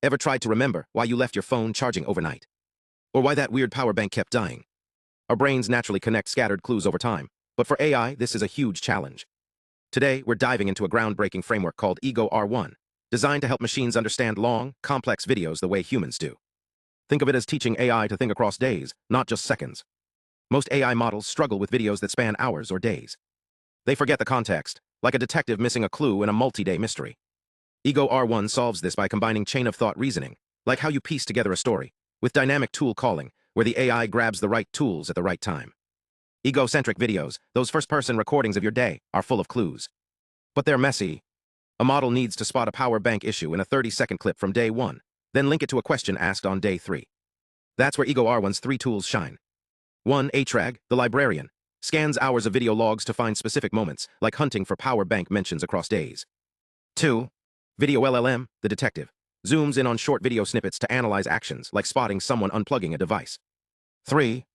Ever tried to remember why you left your phone charging overnight? Or why that weird power bank kept dying? Our brains naturally connect scattered clues over time, but for AI, this is a huge challenge. Today, we're diving into a groundbreaking framework called Ego-R1, designed to help machines understand long, complex videos the way humans do. Think of it as teaching AI to think across days, not just seconds. Most AI models struggle with videos that span hours or days. They forget the context, like a detective missing a clue in a multi-day mystery. Ego-R1 solves this by combining chain-of-thought reasoning, like how you piece together a story, with dynamic tool calling, where the AI grabs the right tools at the right time. Ego-centric videos, those first-person recordings of your day, are full of clues. But they're messy. A model needs to spot a power bank issue in a 30-second clip from day 1, then link it to a question asked on day 3. That's where Ego-R1's 3 tools shine. 1. HRAG, the librarian, scans hours of video logs to find specific moments, like hunting for power bank mentions across days. 2. Video-LLM, the detective, zooms in on short video snippets to analyze actions, like spotting someone unplugging a device. 3.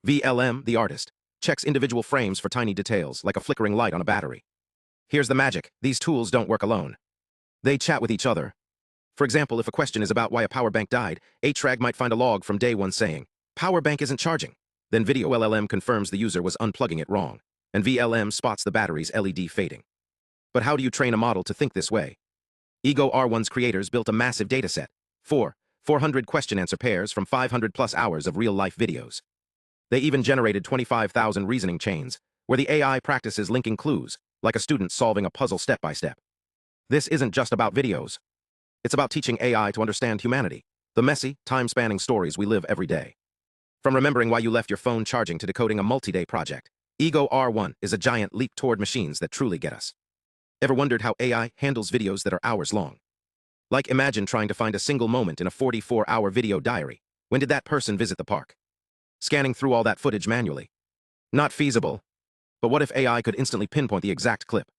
VLM, the artist, checks individual frames for tiny details, like a flickering light on a battery. Here's the magic. These tools don't work alone. They chat with each other. For example, if a question is about why a power bank died, HRAG might find a log from day 1 saying, "Power bank isn't charging." Then Video-LLM confirms the user was unplugging it wrong, and VLM spots the battery's LED fading. But how do you train a model to think this way? Ego-R1's creators built a massive dataset, 400 question-answer pairs from 500-plus hours of real-life videos. They even generated 25,000 reasoning chains, where the AI practices linking clues, like a student solving a puzzle step-by-step. This isn't just about videos. It's about teaching AI to understand humanity, the messy, time-spanning stories we live every day. From remembering why you left your phone charging to decoding a multi-day project, Ego-R1 is a giant leap toward machines that truly get us. Ever wondered how AI handles videos that are hours long? Like, imagine trying to find a single moment in a 44-hour video diary. When did that person visit the park? Scanning through all that footage manually. Not feasible. But what if AI could instantly pinpoint the exact clip?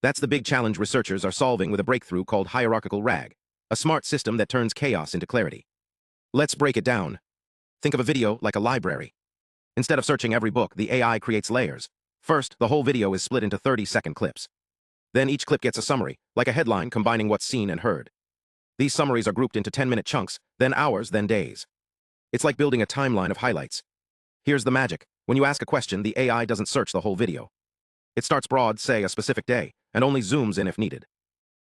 That's the big challenge researchers are solving with a breakthrough called hierarchical RAG, a smart system that turns chaos into clarity. Let's break it down. Think of a video like a library. Instead of searching every book, the AI creates layers. First, the whole video is split into 30-second clips. Then each clip gets a summary, like a headline combining what's seen and heard. These summaries are grouped into 10-minute chunks, then hours, then days. It's like building a timeline of highlights. Here's the magic. When you ask a question, the AI doesn't search the whole video. It starts broad, say a specific day, and only zooms in if needed.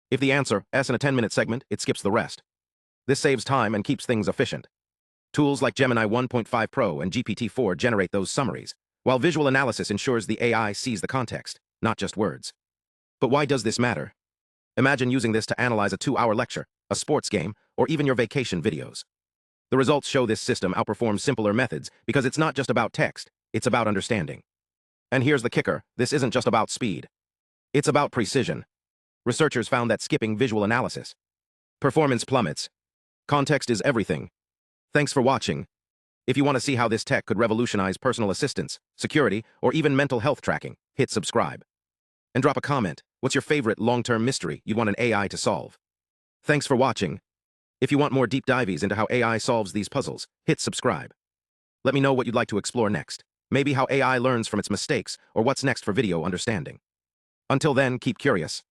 If the answer is in a 10-minute segment, it skips the rest. This saves time and keeps things efficient. Tools like Gemini 1.5 Pro and GPT-4 generate those summaries, while visual analysis ensures the AI sees the context, not just words. But why does this matter? Imagine using this to analyze a 2-hour lecture, a sports game, or even your vacation videos. The results show this system outperforms simpler methods because it's not just about text, it's about understanding. And here's the kicker, this isn't just about speed. It's about precision. Researchers found that skipping visual analysis. Performance plummets. Context is everything. Thanks for watching. If you want to see how this tech could revolutionize personal assistance, security, or even mental health tracking, hit subscribe. And drop a comment. What's your favorite long-term mystery you'd want an AI to solve? Thanks for watching. If you want more deep dives into how AI solves these puzzles, hit subscribe. Let me know what you'd like to explore next. Maybe how AI learns from its mistakes, or what's next for video understanding. Until then, keep curious.